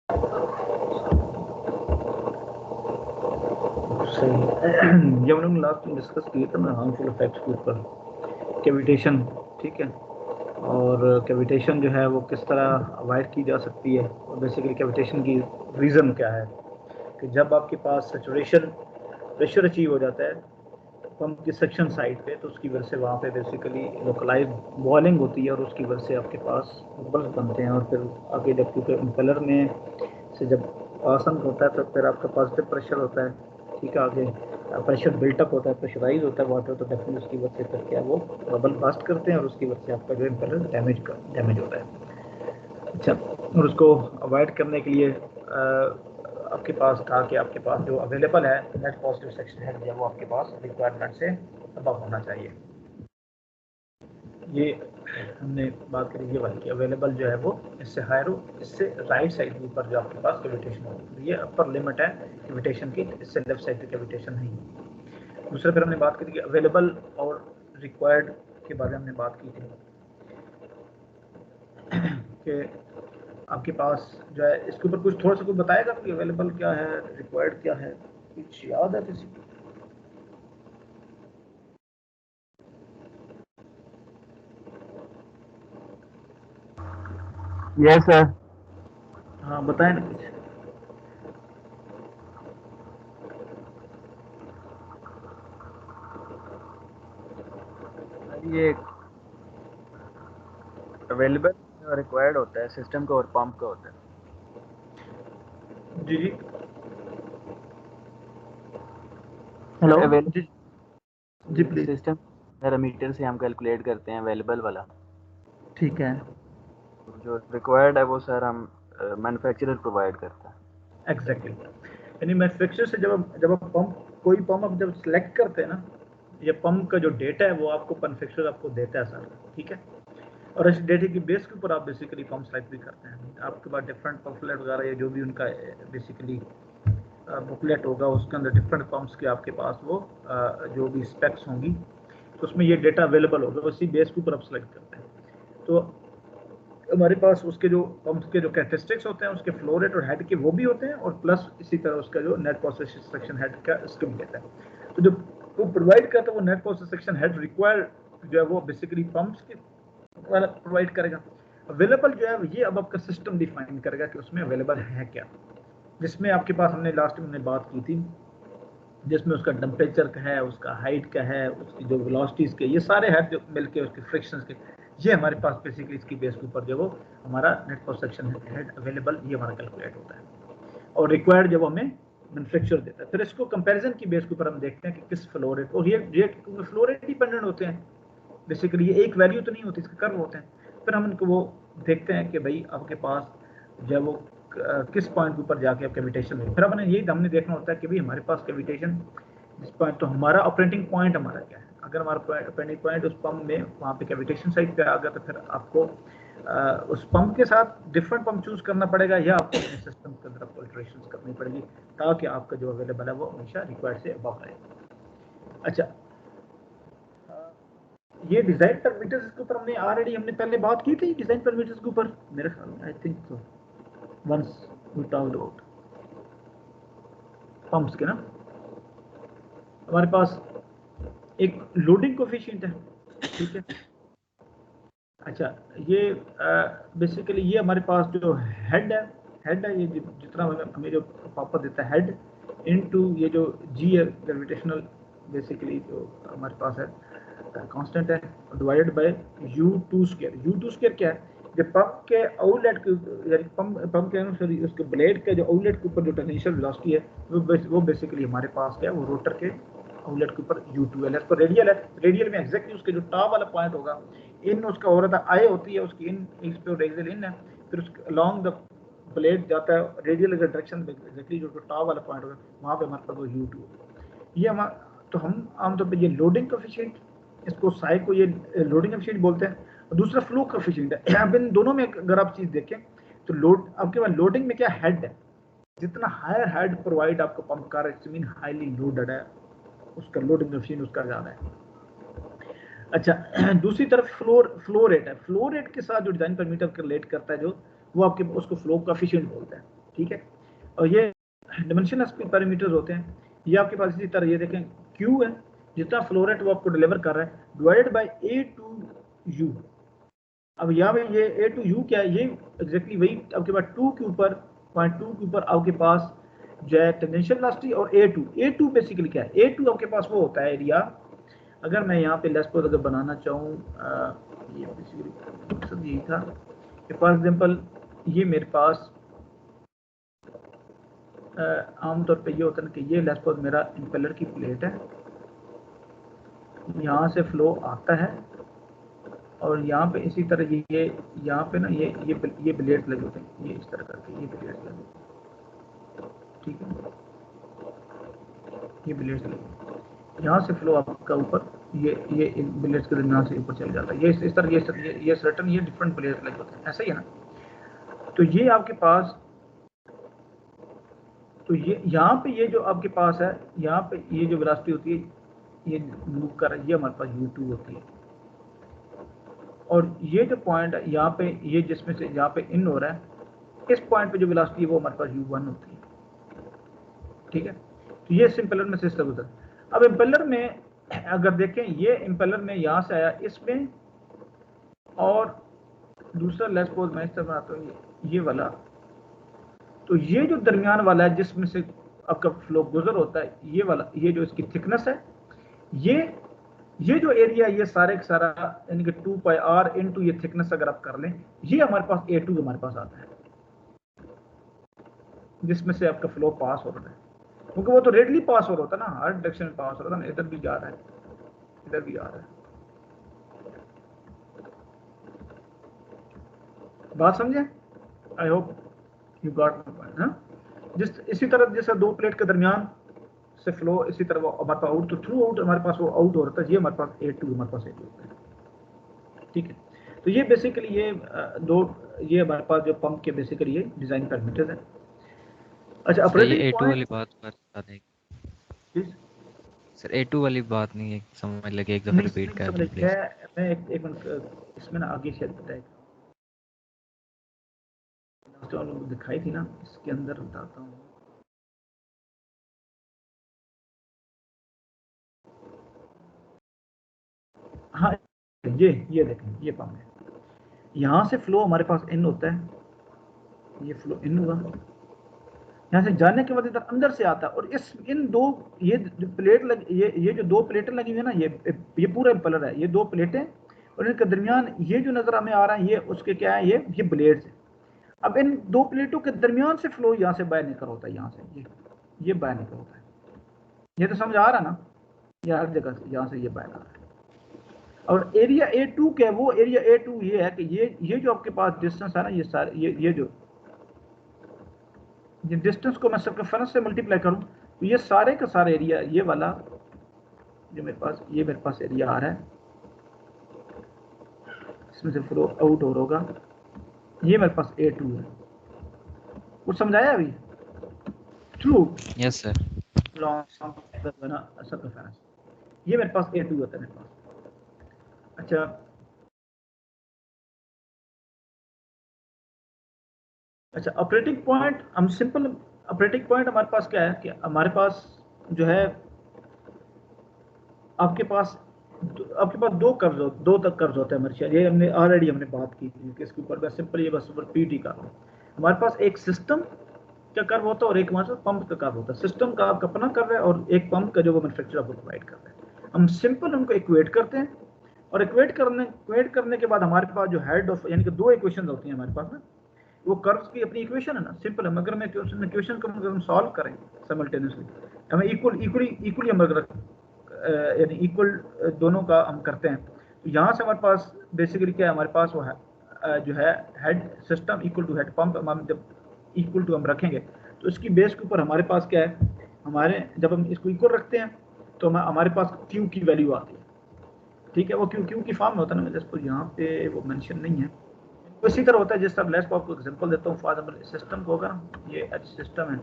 सही। जब हम लोग लास्ट में डिस्कस किए थे ना हार्मफुल इफेक्ट्स के ऊपर, कैविटेशन, ठीक है, और कैविटेशन जो है वो किस तरह अवॉइड की जा सकती है, और बेसिकली कैविटेशन की रीज़न क्या है कि जब आपके पास सेचुरेशन प्रेशर अचीव हो जाता है पंप की सेक्शन साइड पे, तो उसकी वजह से वहाँ पे बेसिकली लोकलाइज बॉइलिंग होती है और उसकी वजह से आपके पास बल्ब बनते हैं, और फिर आगे जब क्योंकि इम्पेलर में से जब पासन होता है तो फिर आपका पॉजिटिव प्रेशर होता है, ठीक है, आगे प्रेशर बिल्टअप होता है, प्रेशराइज होता है वाटर, तो डेफिनेटली उसकी वजह से फिर क्या वो बबल बास्ट करते हैं और उसकी वजह से आपका जो इम्पेलर डैमेज होता है। अच्छा, और उसको अवॉइड करने के लिए आपके पास था कि आपके पास जो अवेलेबल है नेट पॉजिटिव सेक्शन है जो वो आपके पास रिक्वायरमेंट से अबव होना चाहिए। ये हमने बात करी ये वाली कि अवेलेबल जो है वो इससे हायर हो, इससे राइट साइड के ऊपर जो आपके पास कैविटेशन हो, ये अपर लिमिट है कैविटेशन की, इससे लेफ्ट साइड पे कैविटेशन नहीं है। दूसरा फिर हमने बात करी कि अवेलेबल और रिक्वायर्ड के बारे में हमने बात की थी कि आपके पास जो है इसके ऊपर कुछ थोड़ा सा कुछ बताएगा कि अवेलेबल क्या है, रिक्वायर्ड क्या है, कुछ याद है किसी को? Yes sir. हाँ बताएं ना कुछ। ये अवेलेबल और रिक्वायर्ड होता है सिस्टम का और पंप का होता है। जी जी सर हेलो। अवेलेबल जी जी प्लीज। सिस्टम पैरामीटर से हम कैलकुलेट करते हैं अवेलेबल वाला। ठीक है। जो रिक्वायर्ड है वो सर हम मैन्युफैक्चरर प्रोवाइड करता है। एग्जैक्टली यानी मैन्युफैक्चरर से जब आप पंप कोई पंप आप जब सेलेक्ट करते हैं ना, ये पंप का जो डेटा है वो आपको मैन्युफैक्चरर आपको देता है सर, ठीक है, और इस डेटे की बेस के ऊपर आप बेसिकली पंप सेलेक्ट भी करते हैं। आपके पास डिफरेंट पंपलेट वगैरह या जो भी उनका बेसिकली बुकलेट होगा उसके अंदर डिफरेंट पंप्स के आपके पास वो जो भी स्पेक्स होंगी तो उसमें ये डेटा अवेलेबल होगा, उसी बेस के ऊपर आप सेलेक्ट करते हैं। तो हमारे पास उसके जो पंप्स के जो कैरेक्टरिस्टिक्स होते हैं उसके फ्लो रेट और हेड के वो भी होते हैं, और प्लस इसी तरह उसका जो नेट प्रोसेस सेक्शन हेड का इसका भी देता है। तो जो वो प्रोवाइड करता है वो net process section head required जो है वो बेसिकली पंप्स के प्रोवाइड करेगा। अवेलेबल जो है ये अब आपका सिस्टम डिफाइन करेगा कि उसमें अवेलेबल है क्या, जिसमें आपके पास हमने लास्ट में बात की थी जिसमें उसका टेम्परेचर का है, उसका हाइट का है, उसकी जो वेलोसिटीज के, ये सारे हेड जो मिलके उसके फ्रिक्शंस के, ये हमारे पास बेसिकली इसकी बेस के ऊपर जो वो हमारा net cross section head available ये हमारा कैलकुलेट होता है, और रिक्वायर्ड जब हमें मैन्युफैक्चर देता है। फिर इसको कंपैरिजन की बेस के ऊपर हम देखते हैं कि किस फ्लो रेट, और ये फ्लो रेट डिपेंडेंट होते हैं बेसिकली, ये एक वैल्यू तो नहीं होती, इसके कर्व होते हैं। फिर हम उनको वो देखते हैं कि भाई आपके पास जब वो किस पॉइंट के ऊपर जाके आप कैविटेशन में, फिर हमने देखना होता है कि भाई हमारे पास कैविटेशन जिस पॉइंट, तो हमारा ऑपरेटिंग पॉइंट हमारा क्या है। अगर हमारा ऑपरेटिंग पॉइंट उस पंप में वहाँ पे कैविटेशन साइड पे आ गया तो फिर आपको उस पंप के साथ डिफरेंट पंप चूज करना पड़ेगा, या आपको अपने सिस्टम के अंदर आपको अल्टरेशन करनी पड़ेगी ताकि आपका जो अवेलेबल है वो हमेशा रिक्वायर्ड से अबव रहे। अच्छा, ये डिजाइन पैरामीटर्स के ऊपर हमने पहले बात की थी डिजाइन पैरामीटर्स के ऊपर, मेरे ख्याल में I think so once we talked about pumps के ना। हमारे पास एक लोडिंग कोफिशिएंट है, ठीक है। अच्छा, ये बेसिकली ये हमारे पास जो हेड है ये जितना हमें जो पावर देता है हेड इनटू ये जो जी है ग्रेविटेशनल, बेसिकली जो हमारे पास है कांस्टेंट है, divided by U2 square. U2 square क्या है, जो पंप के आउटलेट के यानी पंप के सॉरी उसके ब्लेड के जो आउटलेट के ऊपर जो टेंजेंशियल वेलोसिटी है वो बेसिकली हमारे पास क्या है, वो रोटर के आउटलेट के ऊपर U2L है। तो रेडियल है, रेडियल में एग्जैक्टली उसके जो टॉप वाला पॉइंट होगा, इन उसका हो रहा था आई होती है उसकी, इन इस पे रेडियल इन है, फिर उसके अलोंग द ब्लेड जाता है रेडियल डायरेक्शन में, एग्जैक्टली जो टॉप वाला पॉइंट होगा वहाँ पे हमारे पास वो U2 ये हमारा। तो हम आमतौर पर ये लोडिंग कोफिशिएंट, इसको साई को ये लोडिंग कोफिशिएंट बोलते हैं, और दूसरा फ्लो कोफिशिएंट है। अब इन दोनों में अगर आप चीज देखें तो लोड आपके पास लोडिंग में क्या हेड है, जितना हायर हेड प्रोवाइड आपको पंप कर रहा है मीन हाईली लोडेड है, उसका लोडिंग कोफिशिएंट उसका ज्यादा है। अच्छा, दूसरी तरफ फ्लो रेट है, फ्लो रेट के साथ जो डिजाइन पैरामीटर रिलेट करता है जो वो आपके उसको फ्लो कोफिशिएंट बोलते हैं, ठीक है। और ये डायमेंशनलेस पैरामीटर्स होते हैं। ये आपके पास इसी तरह ये देखें Q है, जितना फ्लो रेट वो आपको डिलीवर कर रहा है, divided by A to U। अब यहाँ पे ये A to U क्या है, ये एग्जैक्टली वही आपके पास 2 के ऊपर 0.2 के ऊपर आपके पास जो है टेंजेंशियल वेलोसिटी, और A2 बेसिकली क्या है, A2 आपके पास वो होता है एरिया। अगर मैं यहाँ पे लेस अगर बनाना चाहूँ, ये बेसिकली मकसद यही था कि फॉर एग्जांपल ये मेरे पास आमतौर पे ये होता है कि ये लेस मेरा इम्पेलर की प्लेट है, यहाँ से फ्लो आता है, और यहाँ पे इसी तरह ये यहाँ पे ना ये ब्लेड्स लगे होते हैं, ये इस तरह करके ये ब्लेड्स लगे होते हैं, ठीक है, ये ब्लेड्स लगे, यहाँ से फ्लो आपका ऊपर ये इन ब्लेड्स के दरमियान से ऊपर चल जाता है, ये इस तरह ये सर्टन ये डिफरेंट ब्लेड्स लगे होते हैं, ऐसा ही है ना। तो ये आपके पास, तो ये यहाँ पे ये जो आपके पास है, यहाँ पे ये जो वेलोसिटी होती है, ये मूव कर रहा है, ये हमारे पास U2 होती है, और ये जो पॉइंट है यहाँ पे, ये जिसमें से यहाँ पे इन हो रहा है, इस पॉइंट पे जो वेलोसिटी है वो हमारे पास U1 होती है, ठीक है। तो ये इम्पेलर में से होता है। अब इम्पेलर में अगर देखें, ये इम्पेलर में यहाँ से आया इसमें, और दूसरा लेस पोज मैं इस तरह बनाता हूँ, ये वाला, तो ये जो दरमियान वाला है जिसमें से आपका फ्लो गुजर होता है, ये वाला, ये जो इसकी थिकनेस है, ये जो एरिया, ये सारे का सारा यानी कि 2 पाई r इनटू ये थिकनेस अगर आप कर लें, ये हमारे पास A2 हमारे पास आता है, जिसमें से आपका फ्लो पास हो रहा है, क्योंकि वो तो रेडली पास हो रहा होता है ना, हर डायरेक्शन में पास हो रहा है ना, इधर भी जा रहा है, इधर भी आ रहा है। बात समझे? I hope you got my point. हाँ, जिस इसी तरह जैसा दो प्लेट के दरमियान से फ्लो, इसी तरह वो हमारे पास आउट, तो थ्रू आउट हमारे पास वो आउट हो रहा था, ये हमारे पास A2 हमारे पास A2 होता है, ठीक है। तो ये बेसिकली ये दो, ये हमारे पास जो पंप के बेसिकली ये डिजाइन पैरामीटर्स हैं। अच्छा, सर ये ऑपरेटिंग A2 वाली पॉइंट बात बता दें प्लीज। सर, A2 वाली बात नहीं है, समझ लगे एक दफ़ा रिपीट नहीं कर समझ, दें प्लीज़। मैं एक मिनट इसमें ना आगे शायद बताया तो दिखाई थी ना, इसके अंदर बताता हूँ। हाँ, ये देखें, ये पंप है, यहाँ से फ्लो हमारे पास इन होता है, ये फ्लो इन हुआ, यहाँ से जाने के बाद इधर अंदर से आता है, और इन दो ये प्लेट लग, ये जो दो प्लेटें लगी हुई है ना, ये पूरा इम्पेलर है, ये दो प्लेटें, और इनके दरमियान ये जो नजर हमें आ रहा है, ये उसके क्या है, ये ब्लेड्स है। अब इन दो प्लेटों के दरमियान से फ्लो यहाँ से बाहर निकल होता है, यहाँ से ये बाहर निकल होता है, ये तो समझ आ रहा ना, ये हर जगह से यहाँ से ये बाहर आ रहा है। और एरिया A2 क्या है, वो एरिया A2 ये है कि ये जो आपके पास डिस्टेंस है ना, ये सारे ये जो डिस्टेंस को मैं सर्कमफेरेंस से मल्टीप्लाई करूं, तो ये सारे का सारा एरिया, ये वाला जो मेरे पास एरिया आ रहा है, इसमें से फ्लो आउट हो होगा, ये मेरे पास A2 है। कुछ समझाया अभी? True. Yes sir. Long circumference, ये मेरे पास A2 होता है मेरे पास। अच्छा, ऑपरेटिंग पॉइंट, हम सिंपल ऑपरेटिंग पॉइंट हमारे पास क्या है कि हमारे पास जो है, आपके पास दो तक कर्ज होते हैं हमारे शायद, ये हमने बात की थी कि इसके ऊपर, बस सिंपल ये बस रिपीट ही कर रहा हूँ। हमारे पास एक सिस्टम का कर्व होता है और एक हमारे पास पंप का कर्व होता है। सिस्टम का आपका अपना कर्व है और एक पंप का जो वो मैन्युफैक्चरर आपको प्रोवाइड कर रहा है। हम सिंपल उनको इक्वेट करते हैं, और इक्वेट करने के बाद हमारे पास जो हेड ऑफ, यानी कि दो इक्वेशन होती हैं हमारे पास ना, वो कर्व्स की अपनी इक्वेशन है ना, सिंपल है। अगर मैं इक्वेशन को हम सॉल्व करें साइमल्टेनियसली, हमें इक्वली हम अगर यानी इक्वल दोनों का हम करते हैं, तो यहाँ से हमारे पास बेसिकली क्या है, हमारे पास वो है जो है head system equal to head pump, हम जब इक्वल टू हम रखेंगे तो इसकी बेस के ऊपर हमारे पास क्या है, हमारे जब हम इसको इक्वल रखते हैं तो हमारे पास Q की वैल्यू आती है, ठीक है। वो Q की फॉर्म में होता है ना, जैसे यहाँ पे वो मेंशन नहीं है, तो इसी तरह होता है। जिस तरह लेस को आपको एग्जांपल देता हूँ, फॉर एग्जांपल सिस्टम को होगा, ये H सिस्टम है,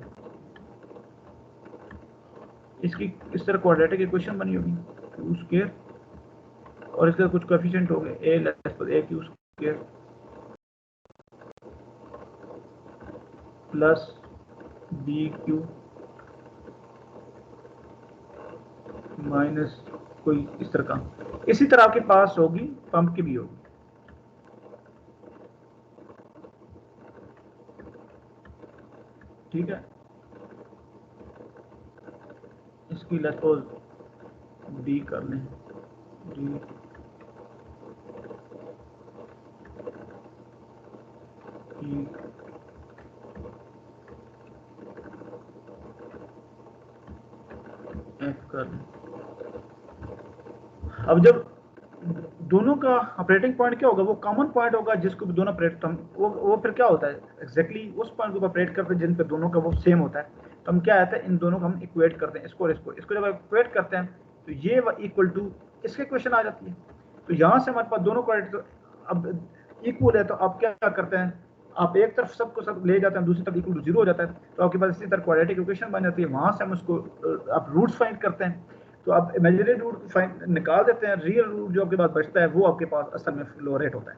इसकी इस तरह क्वाड्रेटिक इक्वेशन बनी होगी, Q स्क्वायर, और इसके कुछ कोएफिशिएंट हो गए, A लेस पर AQ square plus B Q minus कोई इस तरह का, इसी तरह आपके पास होगी पंप की भी होगी। ठीक है, इसकी लेट्स सपोज डी कर लें, डी एफ कर लें। अब जब दोनों का ऑपरेटिंग पॉइंट क्या होगा, वो कॉमन पॉइंट होगा जिसको भी दोनों ऑपरेट, वो फिर क्या होता है एग्जैक्टली उस पॉइंट को ऑपरेट करते हैं जिन पे दोनों का वो सेम होता है। तो हम क्या आता है, इन दोनों को हम इक्वेट करते हैं, इसको और इसको जब इक्वेट करते हैं तो ये इक्वल टू इसके क्वेश्चन आ जाती है। तो यहाँ से हमारे पास दोनों को अब इक्वल है, तो आप क्या करते हैं, आप एक तरफ सबको सब ले जाते हैं, दूसरी तरफ इक्वल टू 0 हो जाता है, तो आपके पास इसी तरह क्वाड्रेटिक इक्वेशन बन जाती है। वहां से हम उसको आप रूट्स फाइंड करते हैं, तो आप इमेजिनरी रूट फाइंड निकाल देते हैं, रियल रूट जो आपके पास बचता है वो आपके पास असल में फ्लो रेट होता है,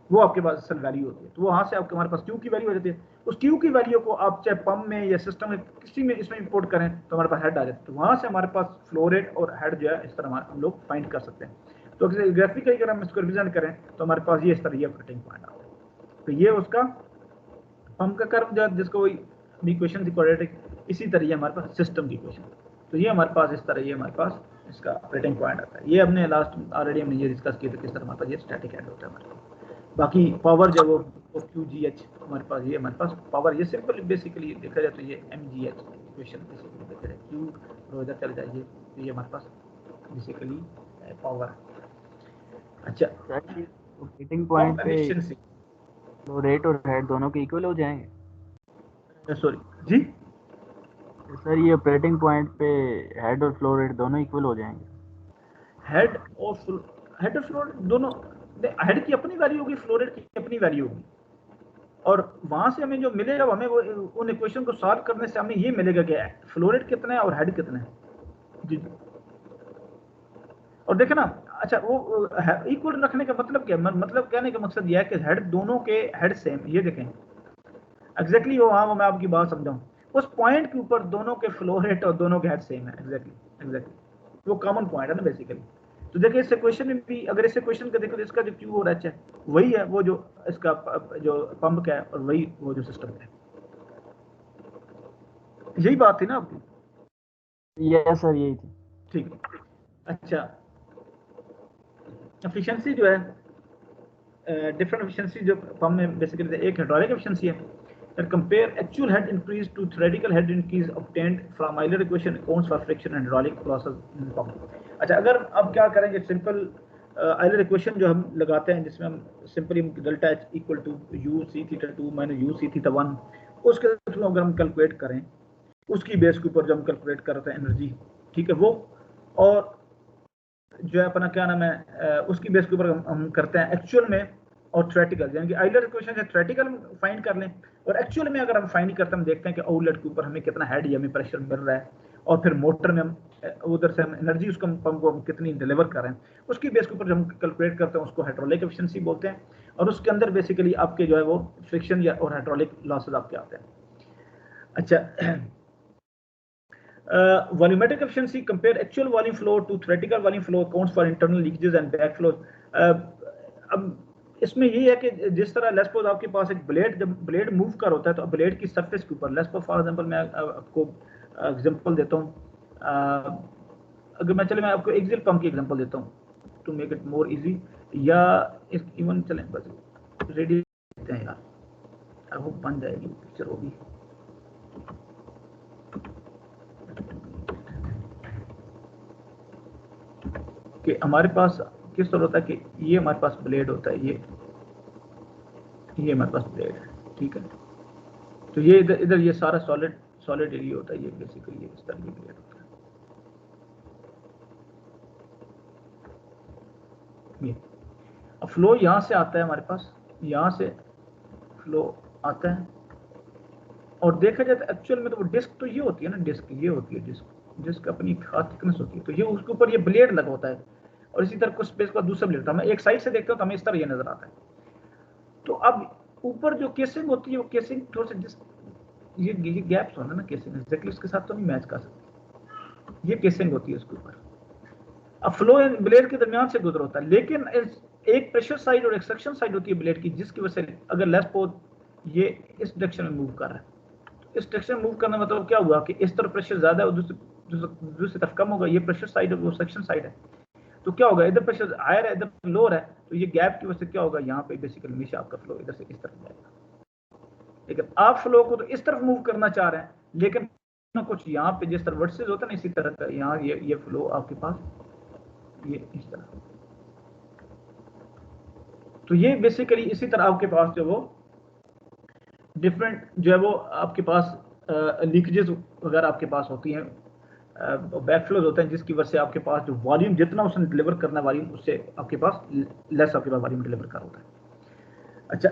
वो आपके पास असल वैल्यू होती है। तो वहां से आपके हमारे पास क्यू की वैल्यू हो जाती है। उस क्यू की वैल्यू को आप चाहे पंप में या सिस्टम में किसी में इसमें इंपोर्ट करें तो हमारे पास हेड आ जाता है। तो वहां से हमारे पास फ्लो रेट और हेड जो है इस तरह हम लोग फाइंड कर सकते हैं। तो ग्राफिकली अगर हम इसको रिप्रेजेंट करें तो हमारे पास ये इस तरह ये ऑपरेटिंग पॉइंट आता है। तो ये उसका पंप का कर्व जो जिसको इक्वेशन क्वाड्रेटिक, इसी तरह हमारे पास सिस्टम की इक्वेशन। तो ये हमारे पास इस तरह ये हमारे पास इसका ऑपरेटिंग पॉइंट आता है। ये हमने लास्ट ऑलरेडी हमने ये डिस्कस किया था किस तरह हमारे पास ये स्टैटिक हेड होता है हमारे पास। बाकी पावर जो वो क्यू जी एच हमारे पास, ये हमारे पास पावर, ये सिंपल बेसिकली देखा जाए तो ये M G H equation basically देखा जाए, क्यू रो इधर चल जाइए तो ये हमारे पास बेसिकली पावर है। अच्छा, ऑपरेटिंग पॉइंट पे फ्लो रेट और हेड दोनों के इक्वल हो जाएंगे? सॉरी जी सर, ये ऑपरेटिंग पॉइंट पे हेड और फ्लो रेट दोनों इक्वल हो जाएंगे? हेड और फ्लो रेट दोनों, हेड की अपनी वैल्यू होगी, फ्लो रेट की अपनी वैल्यू होगी, और वहां से हमें जो मिलेगा हमें वो उन इक्वेशन को सॉल्व करने से हमें ये मिलेगा कि फ्लो रेट कितना है और हेड कितना है जी। और देखे ना, अच्छा वो इक्वल रखने का मतलब क्या, मतलब कहने का मकसद यह है कि हेड दोनों के हेड सेम, ये देखें एग्जैक्टली वो, हाँ मैं आपकी बात समझाऊं, उस पॉइंट के ऊपर दोनों के फ्लो रेट और दोनों के हेड सेम है, एग्जैक्टली वो कॉमन पॉइंट है ना बेसिकली। तो देखिए इस इक्वेशन में भी, अगर इस इक्वेशन का देखो तो इसका जो क्यू और एच है वही है वो जो इसका जो पंप का है, और वही वो जो सिस्टम का है। यही बात थी ना आपकी? यस सर, यही थी। ठीक है, अच्छा एफिशिएंसी जो है, डिफरेंट एफिशिएंसी जो पंप में बेसिकली एक हाइड्रोलिक एफिशिएंसी है, that compare actual head increase to theoretical head increase obtained from Euler equation accounts for friction and hydraulic losses in pump। अच्छा, अगर अब क्या करेंगे, सिंपल Euler equation जो हम लगाते हैं जिसमें हम simply delta H equal to U C theta 2 minus U C theta 1, उसके थ्रू अगर हम कैलकुलेट करें, उसकी बेस के ऊपर जो हम कैलकुलेट करते हैं एनर्जी, ठीक है वो, और जो है अपना क्या नाम है उसकी बेस के ऊपर हम करते हैं एक्चुअल में और थ्योरेटिकल, यानी कि आइलर इक्वेशन से थ्योरेटिकल फाइंड कर लें, और एक्चुअल में अगर हम फाइंड करते हैं हम देखते हैं कि आउटलेट के ऊपर हमें कितना हेड या हमें प्रेशर मिल रहा है, और फिर मोटर में हम उधर से हम एनर्जी उसको पंप को हम कितनी डिलीवर कर रहे हैं, उसकी बेस के ऊपर जब हम कैलकुलेट करते हैं उसको हाइड्रोलिक एफिशिएंसी बोलते हैं। और उसके अंदर बेसिकली आपके जो है वो फ्रिक्शन या और हाइड्रोलिक लॉसेज आपके आते हैं। अच्छा, volumetric efficiency compare actual volume flow to theoretical volume flow accounts for internal leakages and backflows। अब इसमें ये है कि जिस तरह लेट्स सपोज आपके पास एक ब्लेड, जब ब्लेड मूव कर होता है तो ब्लेड की सरफेस के ऊपर, लेट्स सपोज फॉर एग्जांपल मैं आपको एग्जांपल देता हूँ, अगर मैं आपको एक्सियल पंप की एग्जांपल देता हूँ to make it more easy, या इवन चलें बस रेडी देते हैं यार, आई होप बन जाएगी पिक्चर होगी। कि हमारे पास किस तरह होता है कि ये हमारे पास ब्लेड होता है, ये हमारे पास ब्लेड है, ठीक है, तो ये इधर ये सारा सॉलिड एरिया होता है, ये बेसिकली ये इस तरह की ब्लेड होता है। ये अब फ्लो यहाँ से आता है हमारे पास, यहाँ से फ्लो आता है, और देखा जाए तो एक्चुअल में तो वो डिस्क तो ये होती है ना, डिस्क ये होती है, डिस्क अपनी खास थिकनेस होती है, तो ये उसके ऊपर ये ब्लेड लगा होता है, और इसी तरह कुछ स्पेस का दूसरा ब्लेड, हमें एक साइड से देखते हो तो हमें इस तरह ये नजर आता है। तो अब ऊपर जो केसिंग होती है वो केसिंग थोड़ा सा ये गैप्स होना ना केसिंग एग्जैक्टली उसके साथ तो नहीं मैच कर सकते, ये केसिंग होती है उसके ऊपर। अब फ्लो ब्लेड के दरमियान से गुजर होता है, लेकिन एक प्रेशर साइड और एक सक्शन साइड होती है ब्लेड की, जिसकी वजह से अगर लेस पोज ये इस डायरेक्शन में मूव कर रहा है, तो इस डायरेक्शन में मूव करने मतलब क्या हुआ कि इस तरफ प्रेशर ज्यादा है और दूसरी तरफ कम होगा। ये प्रेशर साइड है, वो सक्शन साइड है, तो क्या होगा, इधर प्रेशर हायर है इधर लोअर है, तो ये गैप की वजह से क्या होगा, यहाँ पे बेसिकली हमेशा आपका फ्लो इधर से इस तरफ जाएगा। लेकिन आप फ्लो को तो इस तरफ मूव करना चाह रहे हैं, लेकिन कुछ यहाँ पे जिस तरह वर्सेस होता है ना, इसी तरह का यहाँ ये फ्लो आपके पास ये इस तरह। तो ये बेसिकली इसी तरह आपके पास जो वो डिफरेंट जो है वो आपके पास लीकेजेस वगैरह आपके पास होती हैं, बैकफ्लोज होते हैं, जिसकी वजह से आपके पास जो वॉल्यूम जितना उसने डिलीवर करना है वॉल्यूम, उससे आपके पास लेस आपके पास वॉल्यूम डिलीवर कर होता है। अच्छा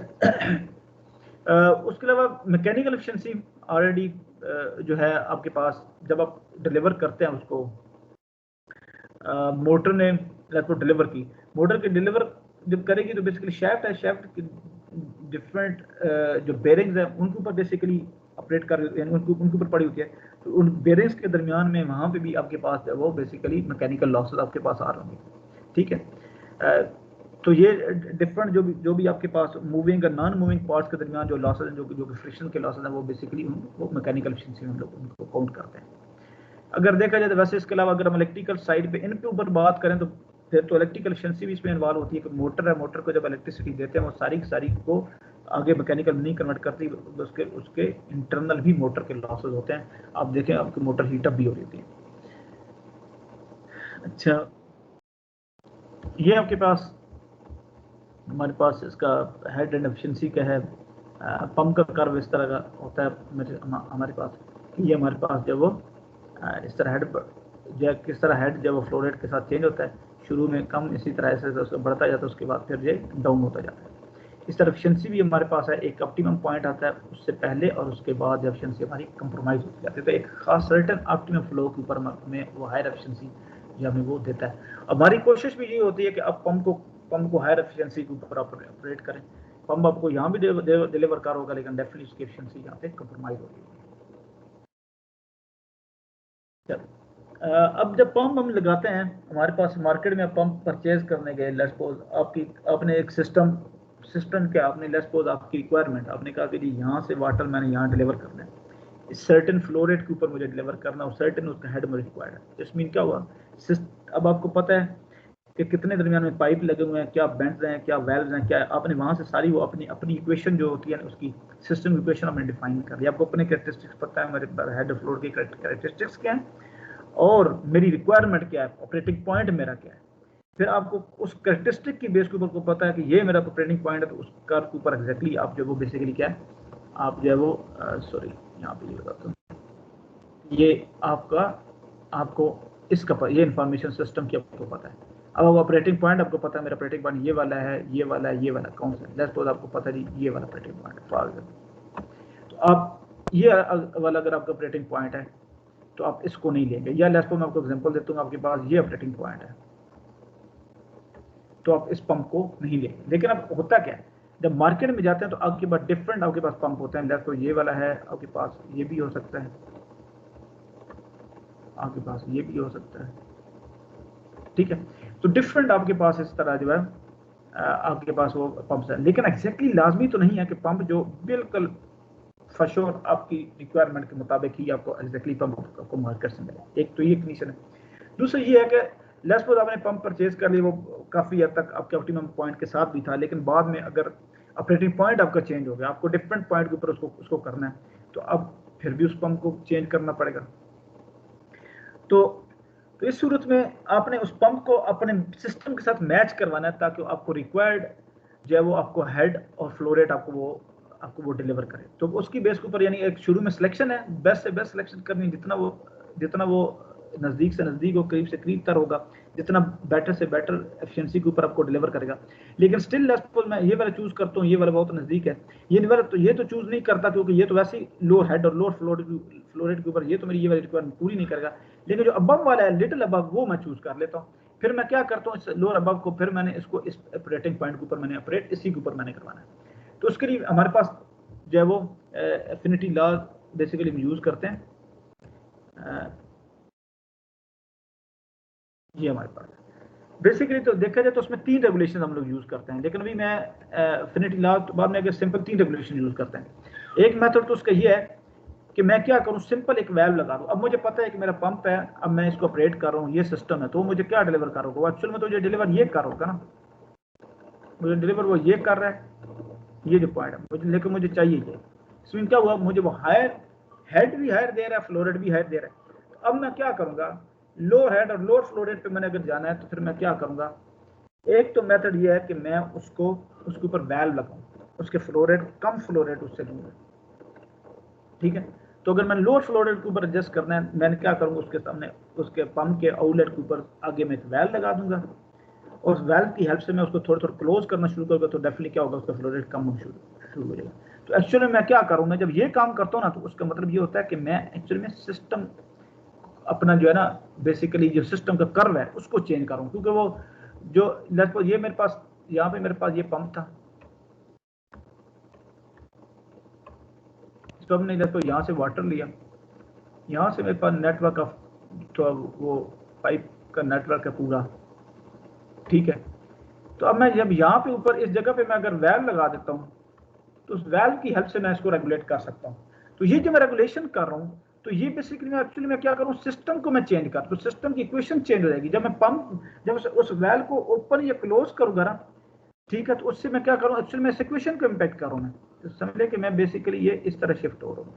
उसके अलावा मैकेनिकल एफिशिएंसी ऑलरेडी जो है आपके पास जब आप डिलीवर करते हैं उसको, मोटर ने लगभग डिलीवर की, मोटर के डिलीवर जब करेगी तो बेसिकली शाफ्ट है, शाफ्ट की डिफरेंट जो बेरिंग्स है उनके ऊपर बेसिकली ऑपरेट कर, यानी उनके ऊपर पड़ी होती है, तो उन बेरिंग्स के दरमियान में वहाँ पे भी आपके पास वो बेसिकली मैकेनिकल लॉसेस आपके पास आ रहे होंगे। ठीक है, तो ये डिफरेंट जो भी आपके पास मूविंग और नॉन मूविंग पार्ट्स के दरमियान जो लॉसेस हैं, जो फ्रिक्शन के लॉसेस हैं, वो बेसिकली वो मैकेनिकल एफिशिएंसी में हम लोग उनको काउंट करते हैं। अगर देखा जाए तो वैसे इसके अलावा अगर हम इलेक्ट्रिकल साइड पे इनके ऊपर बात करें तो फिर तो इलेक्ट्रिकल एफिशिएंसी भी इसमें इन्वॉल्व होती है कि मोटर है, मोटर को जब इलेक्ट्रिसिटी देते हैं वो सारी की सारी को आगे मैकेनिकल नहीं कन्वर्ट करती, उसके इंटरनल भी मोटर के लॉसेस होते हैं। आप देखें आपकी मोटर हीटअप भी हो रही थी। अच्छा, ये आपके पास हमारे पास इसका हेड एंड एफिशिएंसी का है, पंप का कर्व इस तरह का होता है हमारे पास। ये हमारे पास जब वो इस तरह हेड जो किस तरह हेड जब वो फ्लो रेट के साथ चेंज होता है, शुरू में कम, इसी तरह से उसका बढ़ता जाता है, उसके बाद फिर ये डाउन होता जाता है। इस तरह एफिशिएंसी भी हमारे पास है, एक ऑप्टिमम पॉइंट आता है उससे पहले और उसके बाद एफिशिएंसी हमारी कंप्रोमाइज होती जाती है। तो एक खास सर्टेन ऑप्टिमम फ्लो के ऊपर हमें वो हायर एफिशिएंसी जो हमें वो देता है। हमारी कोशिश भी ये होती है कि आप पंप को हायर एफिशिएंसी के ऊपर ऑपरेट करें। पंप आपको यहाँ भी डिलीवर कर होगा, लेकिन डेफिनेटली उसकी एफिशिएंसी यहाँ पे कंप्रोमाइज होगी। अब जब पंप हम लगाते हैं, हमारे पास मार्केट में पंप परचेज करने गए, लेट्स सपोज आपने एक सिस्टम के आपने लेट्स सपोज आपकी रिक्वायरमेंट, आपने कहा कि जी यहाँ से वाटर मैंने यहाँ डिलीवर करना है, इस सर्टेन फ्लो रेट के ऊपर मुझे डिलीवर करना, और सर्टेन उसका हेड मुझे रिक्वायर्ड है। इस मीन क्या हुआ, अब आपको पता है कि कितने दरमियान में पाइप लगे हुए हैं, क्या बेंड्स हैं, क्या वेल्व्स हैं, क्या आपने वहाँ से सारी वो अपनी इक्वेशन जो होती है उसकी सिस्टम इक्वेशन आपने डिफाइन कर ली। आपको अपने कैरेक्टरिस्टिक्स पता है, मेरे हेड फ्लो की कैरेक्टरिस्टिक्स क्या है और मेरी रिक्वायरमेंट क्या है, ऑपरेटिंग पॉइंट मेरा क्या है। फिर आपको उस कैरेक्टरिस्टिक की बेस के ऊपर को पता है कि ये मेरा ऑपरेटिंग पॉइंट है, तो उस कर्व के ऊपर एग्जैक्टली आप जो वो बेसिकली क्या है, आप जो है वो सॉरी यहाँ पे ये बताता हूँ, ये आपको इसका ये इंफॉर्मेशन सिस्टम की आपको पता है। अब ऑपरेटिंग पॉइंट आपको पता है, मेरा ऑपरेटिंग पॉइंट ये वाला है, ये वाला है, ये वाला कौन सा है, लेट्स सपोज आपको पता है ये वाला ऑपरेटिंग पॉइंट फॉर एग्जांपल, तो आप ये वाला अगर आपका ऑपरेटिंग पॉइंट है तो आप इसको नहीं लेंगे। या लेट्स सपोज मैं आपको एग्जांपल देता हूँ, आपके पास ये ऑपरेटिंग पॉइंट है तो आप इस पंप को नहीं लेंगे। लेकिन अब होता क्या है, जब मार्केट में जाते हैं तो आपके पास डिफरेंट आपके पास पंप होते हैं, लेट्स सपोज ये वाला है, आपके पास ये भी हो सकता है, आपके पास ये भी हो सकता है, ठीक है। तो डिफरेंट आपके पास इस तरह जो है आपके पास वो पंप्स है, लेकिन एग्जैक्टली लाजमी तो नहीं है कि पंप जो बिल्कुल फशोर आपकी रिक्वायरमेंट के मुताबिक ही आपको एग्जैक्टली पंप आपको मार्केट से मिले। एक तो ये कंडीशन है। दूसरा ये है कि लेट्स सपोज आपने पंप परचेज कर लिया, वो काफ़ी हद तक आपके ऑप्टिमम पॉइंट के साथ भी था, लेकिन बाद में अगर ऑपरेटिंग पॉइंट आपका चेंज हो गया, आपको डिफरेंट पॉइंट के ऊपर उसको करना है, तो अब फिर भी उस पंप को चेंज करना पड़ेगा। तो इस सूरत में आपने उस पंप को अपने सिस्टम के साथ मैच करवाना है, ताकि आपको रिक्वायर्ड जो है वो आपको हेड और फ्लो रेट आपको वो डिलीवर करे। तो उसकी बेस के ऊपर यानी एक शुरू में सिलेक्शन है, बेस्ट से बेस्ट सिलेक्शन करनी, जितना वो नज़दीक से नज़दीक हो, करीब से करीब तर होगा, जितना बेटर से बेटर एफिशिएंसी के ऊपर आपको डिलीवर करेगा। लेकिन स्टिल लेट्स सपोज मैं ये वाला चूज़ करता हूँ, ये वाला बहुत नज़दीक है, ये तो चूज़ नहीं करता क्योंकि ये तो वैसे ही लोअर हेड और लोअर फ्लो रेट के ऊपर ये तो मेरी ये वाली रिक्वायरमेंट पूरी नहीं करेगा, लेकिन जो अबव वाला है, लिटिल अबव, वो मैं चूज़ कर लेता हूँ। फिर मैं क्या करता हूँ, इस लोअर अबव को फिर मैंने इसको इस ऑपरेटिंग पॉइंट के ऊपर मैंने ऑपरेट इसी के ऊपर मैंने करवाना है। तो उसके लिए हमारे पास जो है वो एफिनिटी लॉ बेसिकली हम यूज़ करते हैं, ये हमारे पास बेसिकली तो देखा जाए तो उसमें 3 रेगुलेशन हम लोग यूज़ करते हैं, लेकिन अभी मैं फिनिटी लॉ बाद में अगर सिंपल 3 रेगुलेशन यूज़ करते हैं। एक मेथड तो उसका ये है कि मैं क्या करूं, सिंपल एक वैल्व लगा दूं। अब मुझे पता है कि मेरा पंप है, अब मैं इसको ऑपरेट कर रहा हूं, ये सिस्टम है, तो मुझे क्या डिलीवर कर रहा होगा, एक्चुअल में तो ये डिलीवर ये कर रहा होगा ना, मुझे डिलीवर वो ये कर रहा है, ये जो पॉइंट है मुझे, लेकिन मुझे चाहिए ये। इसमें क्या हुआ, मुझे वो हायर हेड भी हायर दे रहा है, फ्लो रेट भी हायर दे रहा है। तो अब मैं क्या करूंगा, लो हेड और लोअर फ्लो रेट पे मैंने अगर जाना है तो फिर मैं क्या करूंगा, एक तो मेथड ये है कि मैं उसको उसके ऊपर वैल्व लगाऊं, उसके फ्लो रेट कम फ्लो रेट उससे दूंगा, ठीक है। तो अगर मैंने लोअर फ्लो रेट के ऊपर एडजस्ट करना है, मैंने क्या करूंगा, उसके सामने उसके पंप के आउटलेट के ऊपर आगे मैं एक वैल्व लगा दूंगा, और उस वैल्व की हेल्प से मैं उसको थोड़ा थोड़ा क्लोज करना शुरू करूंगा, तो डेफिनेटली क्या होगा, उसका फ्लो रेट कम होना शुरू हो जाएगा। तो एक्चुअली मैं क्या करूंगा, जब ये काम करता हूँ ना, तो उसका मतलब ये होता है कि मैं एक्चुअली में सिस्टम अपना जो है ना, बेसिकली जो सिस्टम का कर्व है उसको चेंज करूँ, क्योंकि वो जो लगभग ये मेरे पास यहाँ पे मेरे पास ये पंप था, तो हमने लगभग यहाँ से वाटर लिया, यहाँ से मेरे पास नेटवर्क ऑफ तो वो पाइप का नेटवर्क है पूरा, ठीक है। तो अब मैं जब यहाँ पे ऊपर इस जगह पे मैं अगर वैल्व लगा देता हूँ, तो उस वैल्व की हेल्प से मैं इसको रेगुलेट कर सकता हूँ। तो ये जो मैं रेगुलेशन कर रहा हूँ, तो ये बेसिकली मैं एक्चुअली मैं क्या करूँ, सिस्टम को मैं चेंज कर, तो सिस्टम की इक्वेशन चेंज हो जाएगी जब मैं पंप जब उस वैल्व को ओपन या क्लोज करूँगा ना, ठीक है। तो उससे मैं क्या करूँ, एक्चुअली मैं इस इक्वेशन को इम्पैक्ट कर रहा हूँ, मैं तो समझ लें कि मैं बेसिकली ये इस तरह शिफ्ट हो रहा हूँ,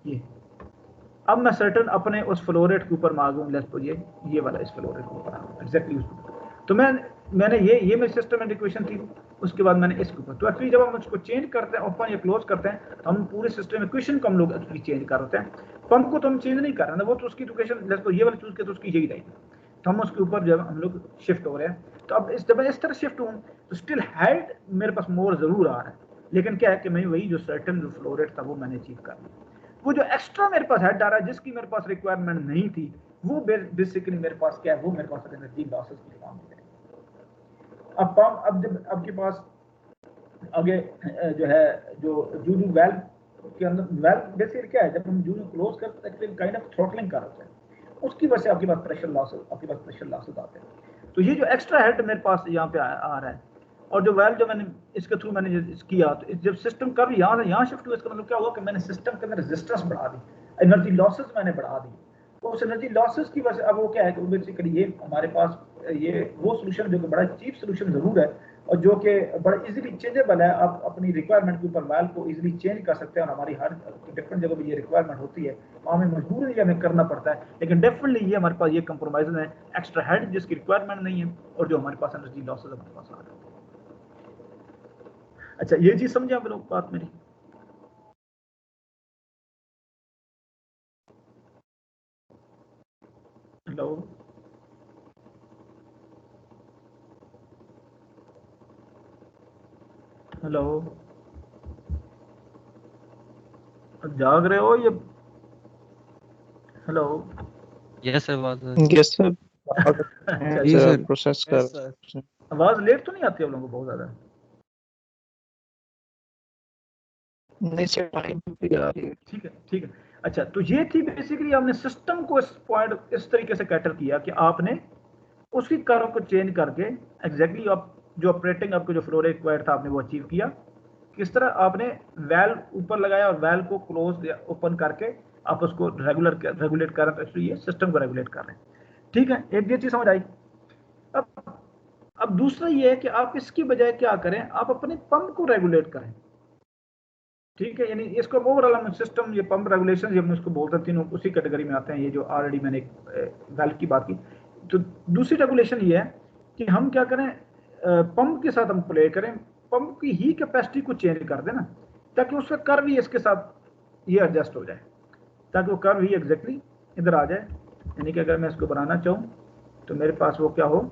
ये अब मैं सर्टन अपने उस फ्लो रेट के ऊपर मांगूँ, लेट्स सपोज ये वाला इस फ्लो रेट के ऊपर आऊँ एग्जैक्टली उस, तो मैंने ये मेरी सिस्टम इक्वेशन थी, उसके बाद मैंने इसके ऊपर, तो एक्चुअली जब हम उसको चेंज करते हैं ओपन या क्लोज करते हैं, तो हम पूरे सिस्टम इक्वेशन को हम लोग एक्चुअली चेंज कर रहे हैं। पंप को तो हम चेंज नहीं कर रहे हैं, वो तो उसकी इक्वेशन लेट्स सपोज ये वाला चूज किया तो उसकी यही रहेगी, तो हम उसके ऊपर जब हम लोग शिफ्ट हो रहे हैं, तो अब जब मैं इस तरह शिफ्ट हूँ तो स्टिल हेड मेरे पास मोर जरूर आ रहा है, लेकिन क्या है कि मैं वही जो सर्टन जो फ्लो रेट था वो मैंने अचीव कर लिया। वो जो एक्स्ट्रा मेरे पास हेड आ रहा है जिसकी मेरे पास रिक्वायरमेंट नहीं थी, वो बेसिकली मेरे पास क्या है, वो मेरे पास एनर्जी लॉसेस की फॉर्म में है। अब पंप अब जब आपके पास आगे जो है जो जूजू वेल्व के अंदर वेल्व बेसिकली क्या है, जब हम जूजू क्लोज करते हैं काइंड ऑफ थ्रॉटलिंग कर रहे हैं, उसकी वजह से आपके पास प्रेशर लॉसेस आते हैं। तो ये जो एक्स्ट्रा हेड मेरे पास यहाँ पे आ रहा है, और जो वेल्व जो मैंने इसके थ्रू मैंने किया, तो जब सिस्टम का भी यहाँ शिफ्ट हुआ, इसका मतलब क्या हुआ कि मैंने सिस्टम के अंदर रेजिस्टेंस बढ़ा दी, एनर्जी लॉसेस मैंने बढ़ा दी। तो उस एनर्जी लॉसेस की वजह से अब वो क्या है कि बेसिकली ये हमारे पास ये वो सोल्यूशन जो कि बड़ा चीप सोल्यूशन जरूर है, और जो कि बड़ा इजीली चेंजेबल है, आप अपनी रिक्वायरमेंट के ऊपर वैल्व को इजीली चेंज कर सकते हैं, और हमारी हर डिफरेंट जगह पे ये रिक्वायरमेंट होती है, हमें मजबूरी नहीं हमें करना पड़ता है, लेकिन डेफिनेटली ये हमारे पास ये कंप्रोमाइज है, एक्स्ट्रा हेड जिसकी रिक्वायरमेंट नहीं है, और जो हमारे पास एनर्जी लॉसेज हमारे पास आ रहा है। अच्छा, ये चीज समझे आप लोग बात मेरी? हेलो हेलो, जाग रहे हो ये? हेलो, यस सर, बात यस सर, जी सर, प्रोसेस कर। आवाज लेट तो नहीं आती आप लोगों को बहुत ज्यादा? नहीं सर, टाइम पे आ रही है। ठीक है। अच्छा, तो ये थी बेसिकली आपने सिस्टम को इस पॉइंट इस तरीके से कैटर किया कि आपने उसकी कर्व को चेंज करके एग्जैक्टली आप जो ऑपरेटिंग आपको जो फ्लो रिक्वायर्ड था आपने वो अचीव किया। किस तरह आपने वेल्व ऊपर लगाया और वेल्व को क्लोज या ओपन करके आप उसको रेगुलेट कर रहे हैं, तो ये सिस्टम को रेगुलेट कर रहे हैं। ठीक है, एक ये चीज समझ आई। अब दूसरा ये है कि आप इसकी बजाय क्या करें, आप अपने पंप को रेगुलेट करें। ठीक है, यानी इसको ओवरऑल हम सिस्टम ये पंप रेगुलेशन ये हम इसको बोलते हैं, तीनों उसी कैटेगरी में आते हैं। ये जो ऑलरेडी मैंने वेल्व की बात की, तो दूसरी रेगुलेशन ये है कि हम क्या करें, पंप के साथ हम प्ले करें, पंप की ही कैपेसिटी को चेंज कर देना, ताकि उसका कर्व ही इसके साथ ये एडजस्ट हो जाए, ताकि वो कर्व ही एग्जैक्टली इधर आ जाए। यानी कि अगर मैं इसको बनाना चाहूँ तो मेरे पास वो क्या हो,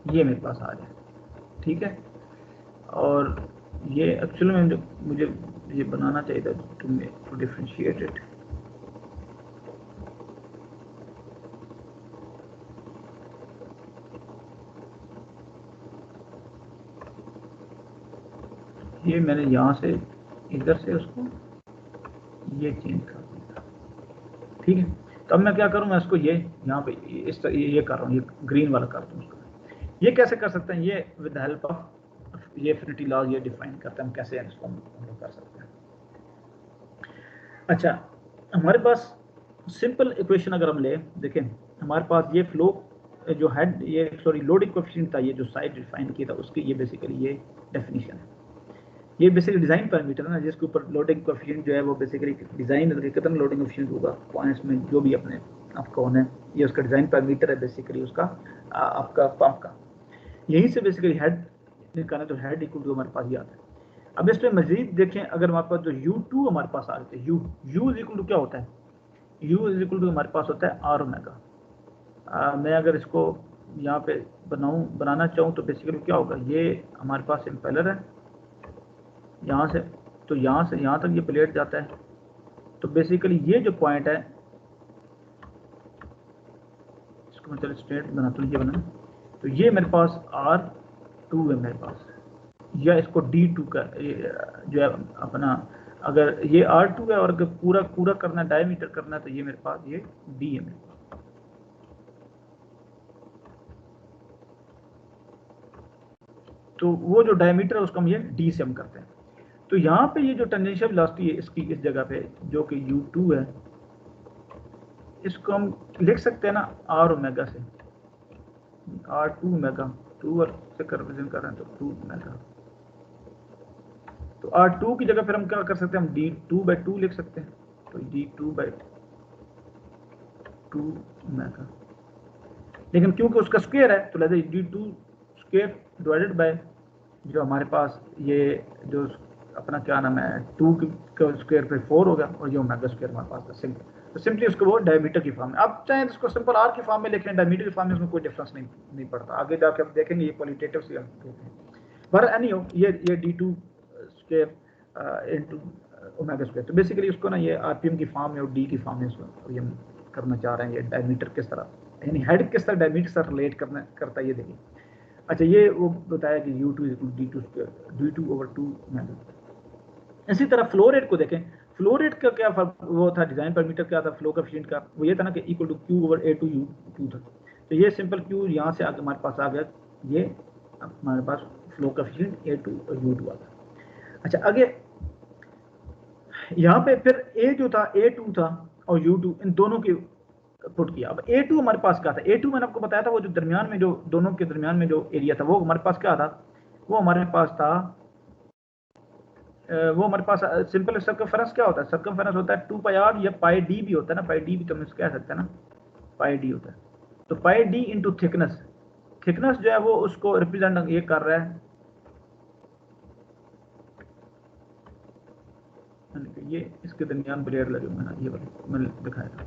ये मेरे पास आ जाए। ठीक है, और ये एक्चुअली में मुझे ये बनाना चाहिए था टू डिफरेंशिएट इट। ये मैंने यहाँ से इधर से उसको ये चेंज कर दिया, ठीक है। तो अब मैं क्या करूँ, मैं इसको ये यहाँ पे इस तरह ये कर रहा हूँ, ये ग्रीन वाला कर दूँ उसको। ये कैसे कर सकते हैं, ये विद हेल्प ऑफ ये एफिनिटी लॉ ये डिफाइन करते हैं हम कैसे इसको हम लोग कर सकते हैं। अच्छा, हमारे पास सिंपल इक्वेशन अगर हम ले देखें, हमारे पास ये फ्लो जो हेड ये सॉरी लोडिंग कोएफिशिएंट था, ये जो साइड डिफाइन किया था उसकी ये बेसिकली ये डेफिनेशन है। ये बेसिकली डिजाइन पैरामीटर है ना, जिसके ऊपर लोडिंग कोएफिशिएंट जो है वो बेसिकली डिजाइन कितना लोडिंग कोएफिशिएंट होगा पॉइंट्स में जो भी अपने आपका होना है, ये उसका डिजाइन पैरामीटर है बेसिकली उसका आपका पंप का। यहीं से बेसिकली हेड निकालना, तो हेड इक्वल टू हमारे पास ये आता है। अब इस पे मजीद देखें, अगर हमारे पास जो U2 हमारे पास आ जाते हैं, U इज इक्वल टू क्या होता है, U इज इक्वल टू हमारे पास होता है R ओमेगा। मैं अगर इसको यहाँ पे बनाना चाहूँ तो बेसिकली क्या होगा, ये हमारे पास इम्पेलर है यहाँ से, तो यहाँ से यहाँ तक ये प्लेट जाता है। तो बेसिकली ये जो पॉइंट है, इसको मैं चलो स्ट्रेट बनाता हूँ, ये बना, तो ये मेरे पास R2 है मेरे पास, या इसको D2 का जो है अपना, अगर ये R2 है और अगर पूरा करना है डायमीटर करना है तो ये मेरे पास ये D है मेरे पास। तो वो जो डायमीटर है उसको हम ये D से हम करते हैं। तो यहाँ पे ये जो टेंजेंशियल वेलोसिटी है इसकी इस जगह पे जो कि U2 है, इसको हम लिख सकते हैं ना R ओमेगा से, R2 ओमेगा, 2 और से रिप्रेजेंट कर रहे हैं तो 2 ओमेगा। तो R2 की जगह फिर हम क्या कर सकते हैं, हम D2/2 लिख सकते हैं, तो D2/2 ओमेगा। लेकिन क्योंकि उसका स्क्वायर है तो लेते D2 स्क्वायर डिवाइडेड बाय जो हमारे पास ये जो अपना क्या नाम है 2 का स्क्वायर पे 4 होगा, और ये ओमेगा स्क्वायर हमारे पास है सिंपल। तो सिंपली उसको वो डायमीटर की फॉर्म में, आप चाहे इसको सिंपल R की फॉर्म में लिखें, डायमीटर की फॉर्म में उसमें कोई डिफरेंस नहीं पड़ता। आगे जाके आप देखेंगे ये क्वालिटेटिव से हम कहते हैं। पर एनी हो ये D2 square into omega square, तो बेसिकली उसको ना ये आरपीएम की फॉर्म में और D की फॉर्म में इसको ये करना चाह रहे हैं, ये डायमीटर किस तरह, यानी हेड किस तरह डायमीटर से रिलेट करता है ये देखिए। अच्छा, ये वो बताया कि U2 D2/2 ओमेगा। इसी तरह फ्लो रेट को देखें, फ्लो रेट का क्या वो था, डिजाइन पैरामीटर क्या था फ्लो कोएफिशिएंट का, वो ये था ना कि इक्वल टू Q/A2U2 था। तो ये सिंपल Q यहाँ से आगे हमारे पास आ गया, ये हमारे पास फ्लो कोएफिशिएंट A2 और U2 आ गया। अच्छा, आगे यहाँ पे फिर A जो था A2 था और U2 इन दोनों की पुट किया। अब A2 हमारे पास क्या था, A2 मैंने आपको बताया था वो जो दरमियान में जो दोनों के दरमियान में जो एरिया था वो हमारे पास क्या था, वो हमारे पास था वो हमारे पास सिंपल सर्कमफेरेंस क्या होता है, सर्कमफेरेंस होता है 2πr या πd भी होता है ना, πd भी तो हम इसको कह सकते हैं ना, πd होता है। तो πd इंटू थिकनेस, थिकनेस जो है वो उसको रिप्रेजेंट ये कर रहा है, ये इसके दरमियान ब्लेड लगे हुए ना, ये वाले मैंने दिखाया था,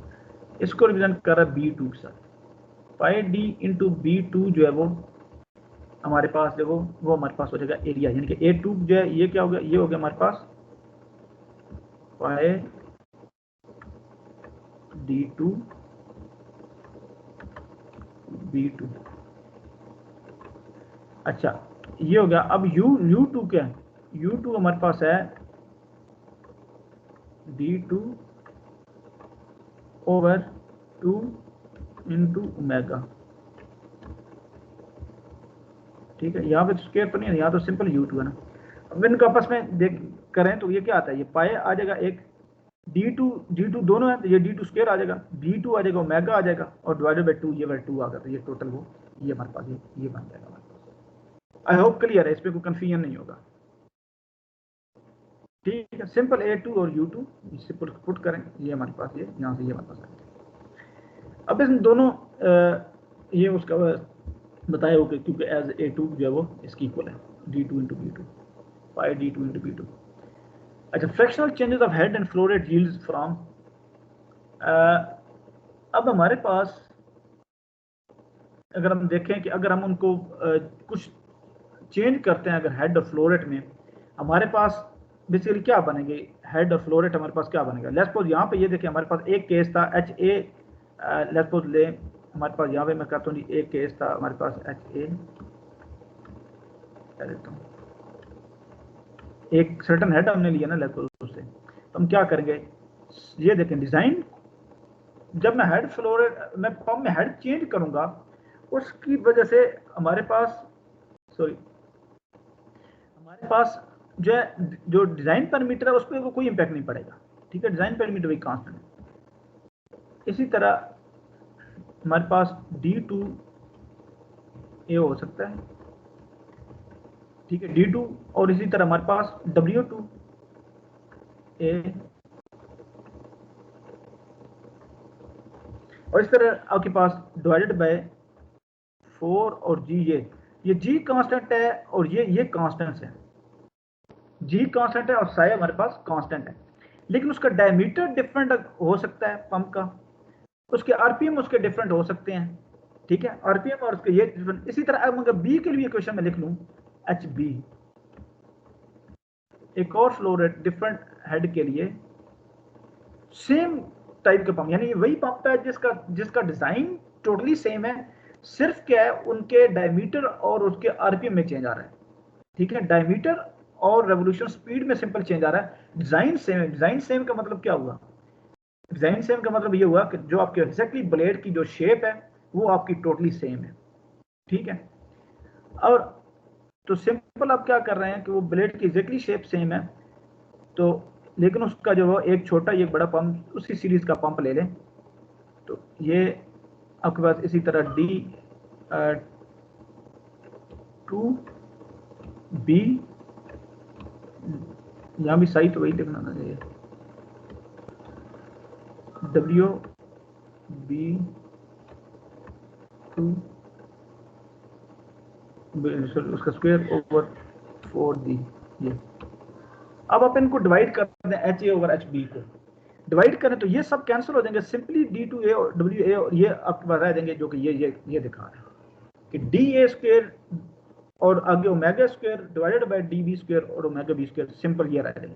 इसको रिप्रेजेंट कर रहा है B2 के साथ। πd इंटू B2 जो है वो हमारे पास देखो वो हमारे पास हो जाएगा एरिया, यानी कि A2 जो है ये क्या हो गया, ये हो गया हमारे पास πd2 B2। अच्छा, ये हो गया। अब U2 क्या है, U2 हमारे पास है D2/2 इंटू ओमेगा, ठीक है। यहाँ पे तो स्क्वायर पर नहीं है, यहाँ तो सिंपल U2 है ना। अब इनका आपस में देख करें तो ये क्या आता है, ये पाए आ जाएगा एक D2 दोनों है तो ये D2 स्क्वायर आ जाएगा, B2 आ जाएगा, ओमेगा आ जाएगा और डिवाइडेड बाय 2 ये बाय 2 आ गया, तो ये टोटल वो ये हमारे पास ये बन जाएगा हमारे पास। आई होप क्लियर है, इस पर कोई कंफ्यूजन नहीं होगा, ठीक है। सिंपल A2 और U2 सिंपल पुट करें, ये हमारे पास ये यहाँ से ये हमारे पास आएगा। अब इसमें दोनों ये उसका बताया हो कि क्योंकि एज A2 जो है वो इसकी इक्वल है D2 into B2 πd2 into B2। अच्छा, fractional changes of head and flow rate yields from, अब हमारे पास अगर हम देखें कि अगर हम उनको कुछ चेंज करते हैं अगर हेड और फ्लो रेट में, हमारे पास बेसिकली क्या बनेंगे, हेड और फ्लो रेट हमारे पास क्या बनेगा। लेट्स सपोज यहाँ पे ये देखिए हमारे पास एक केस था HA, लेट्स सपोज ले हमारे पास यहाँ पे मैं कहता हूँ एक केस था हमारे पास HA, कह देता हूँ एक सर्टन हेड हमने लिया ना लेवल से, तो हम क्या करेंगे, ये देखें डिजाइन, जब मैं हेड फ्लो रेट, मैं पंप में हेड चेंज करूंगा, उसकी वजह से हमारे पास हमारे पास जो है, जो डिजाइन पैरामीटर है उस पर वो कोई इंपैक्ट नहीं पड़ेगा, ठीक है, डिजाइन पैरामीटर वही कांस्टेंट है। इसी तरह हमारे पास D2A हो सकता है, ठीक है, D2, और इसी तरह हमारे पास W2A, और इस तरह आपके पास डिवाइडेड बाय 4 और G, ये G कांस्टेंट है और ये कांस्टेंट्स है, G कांस्टेंट है और साई हमारे पास कांस्टेंट है, लेकिन उसका डायमीटर डिफरेंट हो सकता है पंप का, उसके आरपीएम उसके डिफरेंट हो सकते हैं, ठीक है, आरपीएम और उसके ये डिफरेंट। इसी तरह अगर बी के लिए क्वेश्चन में लिख लूं एच बी, एक और फ्लो रेट डिफरेंट हेड के लिए, सेम टाइप के पंप, यानी वही पंप है जिसका डिजाइन टोटली सेम है, सिर्फ क्या है उनके डायमीटर और उसके आरपीएम में चेंज आ रहा है, ठीक है, डायमीटर और रेवोल्यूशन स्पीड में सिंपल चेंज आ रहा है, डिजाइन सेम है। डिजाइन सेम का मतलब क्या हुआ, डिजाइन सेम का मतलब ये हुआ कि जो आपके एग्जैक्टली ब्लेड की जो शेप है वो आपकी टोटली सेम है, ठीक है। और तो सिंपल आप क्या कर रहे हैं कि वो ब्लेड की एग्जैक्टली शेप सेम है, तो लेकिन उसका जो एक छोटा एक बड़ा पंप उसी सीरीज का पंप ले लें, तो ये आपके पास इसी तरह D2B, यहाँ भी सही तो वही लिखना था, ये WB2 उसका स्क्वायर ओवर 4D, ये। अब आप इनको डिवाइड कर दें HA ओवर HB को डिवाइड करें तो ये सब कैंसिल हो जाएंगे, सिंपली D2A और WA, और ये आपके पास रह जाएंगे जो कि ये दिखा रहे हैं कि DA स्क्वायर और आगे omega square divided by DB square और ओमेगा B स्क्वायर, सिंपल ये रह जाएंगे।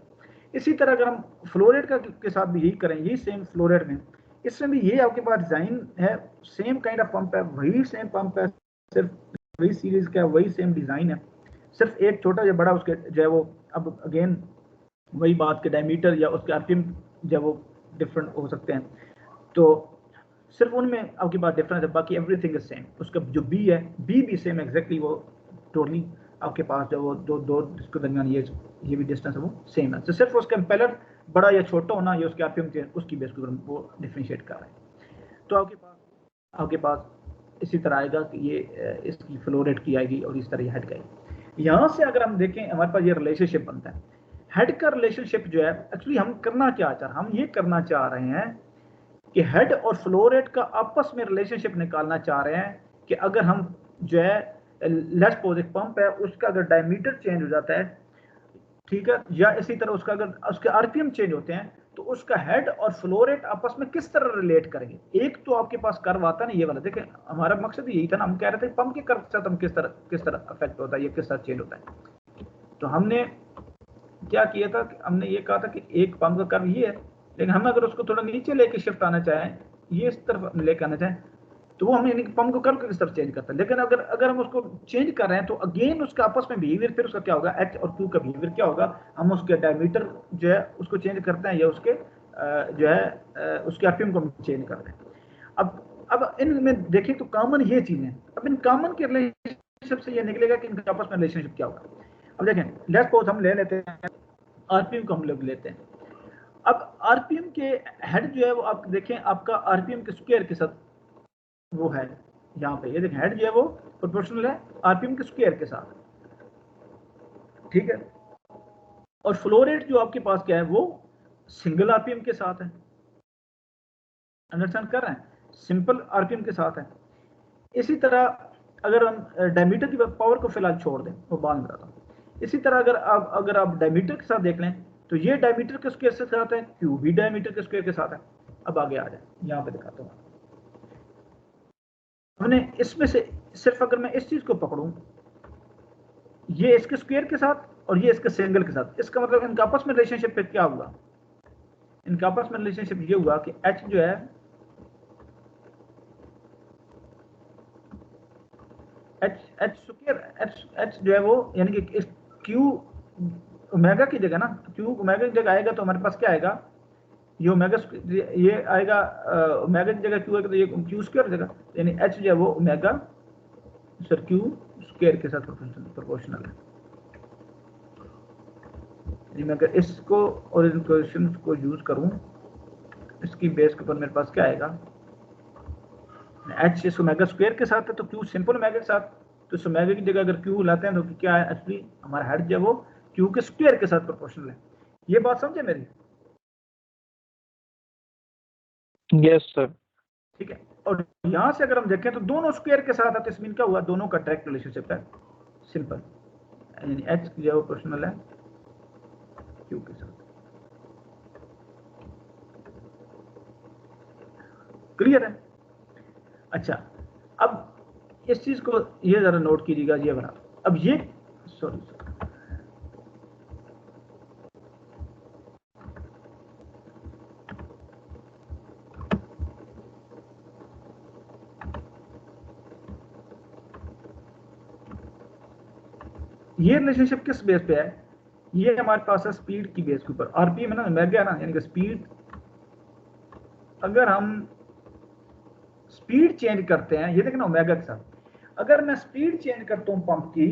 इसी तरह अगर हम फ्लोरेट के साथ भी यही करें, यही सेम फ्लोरेट में, इसमें भी ये आपके पास डिजाइन है, सेम काइंड ऑफ पंप है, वही सेम पंप है, सिर्फ वही सीरीज का वही सेम डिजाइन है, सिर्फ एक छोटा या बड़ा उसके जो है वो, अब अगेन वही बात के डायमीटर या उसके आरपीएम जो वो डिफरेंट हो सकते हैं, तो सिर्फ उनमें आपकी बात डिफरेंस है, बाकी एवरीथिंग इज सेम। उसका जो बी है, बी भी सेम एग्जैक्टली, वो टोटली आपके पास जो वो दो इसके दरमियान ये भी डिस्टेंस है वो सेम है, तो सिर्फ उसका इम्पेलर बड़ा या छोटा होना या उसके आरपीएम उसकी बेस पर वो डिफरेंशिएट कर रहे हैं। तो आपके पास इसी तरह आएगा कि ये इसकी फ्लो रेट की आएगी और इस तरह हेड का आएगी। यहाँ से अगर हम देखें हमारे पास ये रिलेशनशिप बनता है, हेड का रिलेशनशिप जो है, एक्चुअली हम करना क्या चाह रहे हैं, हम ये करना चाह रहे हैं कि हेड और फ्लो रेट का आपस में रिलेशनशिप निकालना चाह रहे हैं कि अगर हम जो है लेट्स सपोज एक पंप है, उसका अगर डायमीटर चेंज हो जाता है, ठीक है, या इसी तरह उसका अगर उसके आरपीएम चेंज होते हैं, तो उसका हेड और फ्लो रेट आपस में किस तरह रिलेट करेंगे। एक तो आपके पास कर्व आता है ना, ये वाला देखें, हमारा मकसद यही था ना, हम कह रहे थे पंप के कर्व के साथ हम किस तरह अफेक्ट होता है, ये किस तरह चेंज होता है। तो हमने क्या किया था, हमने ये कहा था कि एक पंप का कर्व ये है, लेकिन हम अगर उसको थोड़ा नीचे लेके शिफ्ट आना चाहें, ये इस तरफ लेके आना चाहें, तो वो हमें पंप को कर्व किस तरफ चेंज करता है। लेकिन अगर हम उसको चेंज कर रहे हैं तो अगेन उसका आपस में बिहेवियर, फिर उसका क्या होगा, एच और क्यू का बिहेवियर क्या होगा, हम उसके डायमीटर जो है उसको चेंज करते हैं या उसके जो है उसके आरपीएम को चेंज करते हैं। अब इनमें देखें तो कॉमन ये चीजें, अब इन कॉमन के रिलेशनशिप से ये निकलेगा कि इनका आपस में रिलेशनशिप क्या होगा। अब देखें, लेट्स सपोज हम ले लेते हैं आरपीएम को, हम लोग लेते हैं, अब आरपीएम के हेड जो है वो आप देखें, आपका आरपीएम के स्क्वायर के साथ वो है, यहाँ पे ये देखें हेड जो है वो प्रोपोर्शनल है आरपीएम के स्क्वायर के साथ, ठीक है, और फ्लो रेट जो आपके पास क्या है वो सिंगल आरपीएम के साथ है, अंडरस्टैंड कर रहे हैं, सिंपल आरपीएम के साथ है। इसी तरह अगर हम डायमीटर की पावर को फिलहाल छोड़ दें, वो बाद में बताता हूँ। इसी तरह अगर आप डायमीटर के साथ देख लें, तो ये डायमीटर के स्क्वायर के साथ है, क्यू भी डायमीटर के स्क्वायर के साथ है। अब आगे आ जाए, यहाँ पे दिखाता हूँ, हमने इसमें से सिर्फ अगर मैं इस चीज को पकड़ूं, ये इसके स्क्वायर के साथ और ये इसके सिंगल के साथ, इसका मतलब इनका आपस में रिलेशनशिप पे क्या हुआ, इनका आपस में रिलेशनशिप ये हुआ कि एच जो है एच जो है वो, यानी कि इस क्यू ओमेगा की जगह ना, क्यू ओमेगा की जगह आएगा तो हमारे पास क्या आएगा, ये ओमेगा ये आएगा ओमेगा की जगह क्यू आएगा तो ये क्यू स्क्वायर हो जाएगा, यानी एच जो है वो ओमेगा सर क्यू स्क्वायर के साथ प्रोपोर्शनल है। यानी मैं अगर इसको और इन क्वेश्चन को यूज करूं, इसकी बेस के ऊपर मेरे पास क्या आएगा, एच इस ओमेगा स्क्वायर के साथ है तो क्यू सिंपल ओमेगा के साथ, तो इस ओमेगा की जगह अगर क्यू लाते हैं तो क्या है, एक्चुअली हमारा हेड जो है वो क्यू के स्क्वायर के साथ प्रोपोर्शनल है। ये बात समझे मेरी? Yes sir. ठीक है, और यहां से अगर हम देखें तो दोनों स्क्वायर के साथ है, तो इसमें क्या हुआ, दोनों का डायरेक्ट रिलेशनशिप है, सिंपल, यानी एच जो है वो प्रोपोर्शनल है क्यू के साथ। क्लियर है? अच्छा, अब इस चीज को ये जरा नोट कीजिएगा, ये बना, अब ये सॉरी ये रिलेशनशिप किस बेस पे है, ये हमारे पास है स्पीड की बेस के ऊपर, आरपीएम है ना, ओमेगा है ना, यानी कि स्पीड, अगर हम स्पीड चेंज करते हैं, ये देखना ओमेगा के साथ, अगर मैं स्पीड चेंज करता हूं पंप की,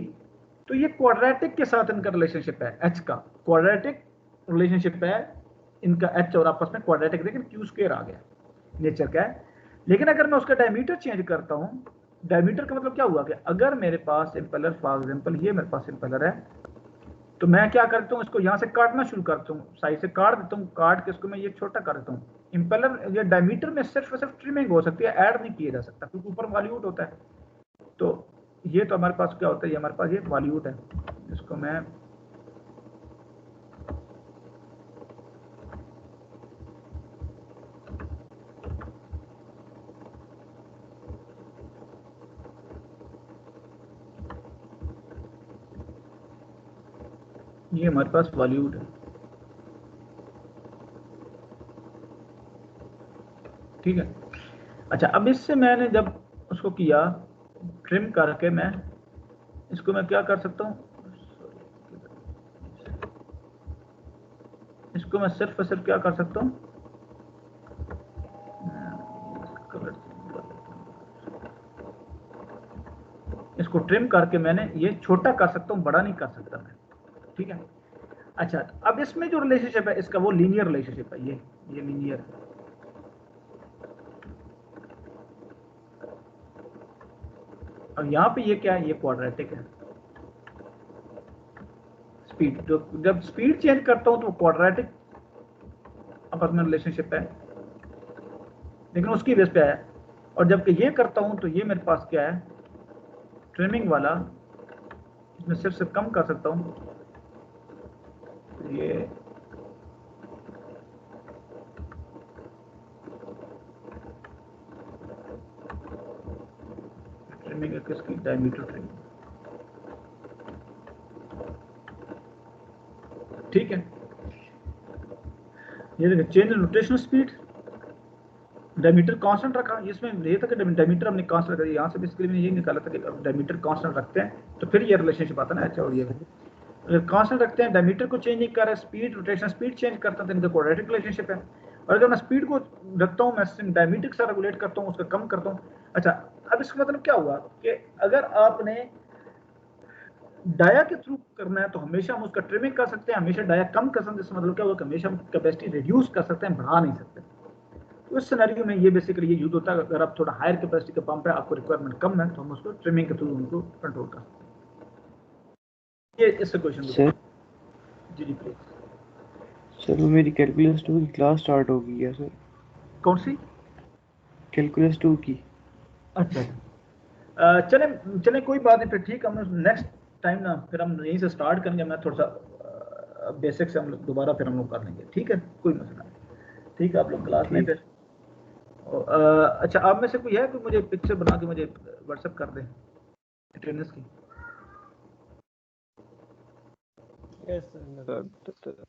तो ये क्वाड्रेटिक के साथ इनका रिलेशनशिप है, एच का क्वाड्रेटिक रिलेशनशिप है इनका, एच और आपस में क्वाड्रेटिक, लेकिन क्यू स्क्वायर आ गया, नेचर का है। लेकिन अगर मैं उसका डायमीटर चेंज करता हूं, डायमीटर का मतलब क्या हुआ कि अगर मेरे पास इंपेलर, फॉर एग्जांपल ये मेरे पास इंपेलर है, तो मैं क्या करता हूँ, इसको यहाँ से काटना शुरू करता हूँ, साइड से काट देता हूँ, काट के इसको मैं ये छोटा कर देता हूँ। इंपेलर ये डायमीटर में सिर्फ और सिर्फ ट्रिमिंग हो सकती है, ऐड नहीं किया जा सकता, क्योंकि ऊपर वॉल्यूट होता है। तो ये तो हमारे पास क्या होता है, ये हमारे पास ये वॉल्यूट है, इसको मैं ये हमारे पास वॉल्यूट है, ठीक है। अच्छा, अब इससे मैंने जब उसको किया ट्रिम करके, मैं इसको मैं क्या कर सकता हूँ, इसको मैं सिर्फ और सिर्फ क्या कर सकता हूँ, इसको ट्रिम करके मैंने ये छोटा कर सकता हूँ, बड़ा नहीं कर सकता मैं, ठीक है। अच्छा, अब इसमें जो रिलेशनशिप है इसका, वो लीनियर रिलेशनशिप है, ये लीनियर है। और यहाँ पे ये क्या है, ये क्वाड्रेटिक है। स्पीड, तो जब स्पीड चेंज करता हूँ तो क्वाड्रेटिक आपस में रिलेशनशिप है, लेकिन उसकी बेस पे है। और जबकि ये करता हूँ तो ये मेरे पास क्या है, ट्रिमिंग वाला, इसमें सिर्फ से कम कर सकता हूँ, ये ट्रिमिंग है किसकी, डायमीटर ट्रिमिंग, ठीक है। ये देखिए, change rotational speed, diameter constant रखा, इसमें ये था कि डायमीटर हमने कांस्टेंट रखा, यहाँ से बेसिकली मैंने ये निकाला था कि डायमीटर कांस्टेंट रखते हैं तो फिर ये रिलेशनशिप आता है ना, अच्छा। और ये अगर कांस्टेंट रखते हैं, डायमीटर को चेंज नहीं कर रहा है, स्पीड रोटेशनल स्पीड चेंज करता है, तो इनका क्वाड्रेटिक रिलेशनशिप है। और अगर मैं स्पीड को रखता हूँ, मैं डायमीटर के साथ रेगुलेट करता हूँ, उसका कम करता हूँ। अच्छा, अब इसका मतलब क्या हुआ कि अगर आपने डाया के थ्रू करना है तो हमेशा हम उसका ट्रिमिंग कर सकते हैं, हमेशा डाया कम कर सकते हैं, इसका मतलब क्या हुआ कि हमेशा हम कैपेसिटी रिड्यूस कर सकते हैं, बढ़ा नहीं सकते। तो इस सिनेरियो में ये बेसिकली ये यूज होता है, अगर आप थोड़ा हायर कैपेसिटी का पंप है, आपको रिक्वायरमेंट कम है, तो हम उसको ट्रिमिंग के थ्रू उनको कंट्रोल कर सकते हैं। ये इस क्वेश्चन सर, जी जी प्लीज। सर मेरी कैलकुलस 2 की क्लास स्टार्ट हो गई है सर। कौन सी? कैलकुलस 2 की। अच्छा, चले चले कोई बात नहीं, फिर ठीक, हम नेक्स्ट टाइम ना फिर हम यहीं से स्टार्ट करेंगे, मैं थोड़ा सा बेसिक से हम लोग दोबारा फिर हम लोग कर लेंगे, ठीक है, कोई मसला नहीं। ठीक है, आप लोग क्लास में फिर अच्छा, आप में से कोई है कोई मुझे पिक्चर बना के मुझे व्हाट्सएप कर दे अटेंडेंस की? Yes sir.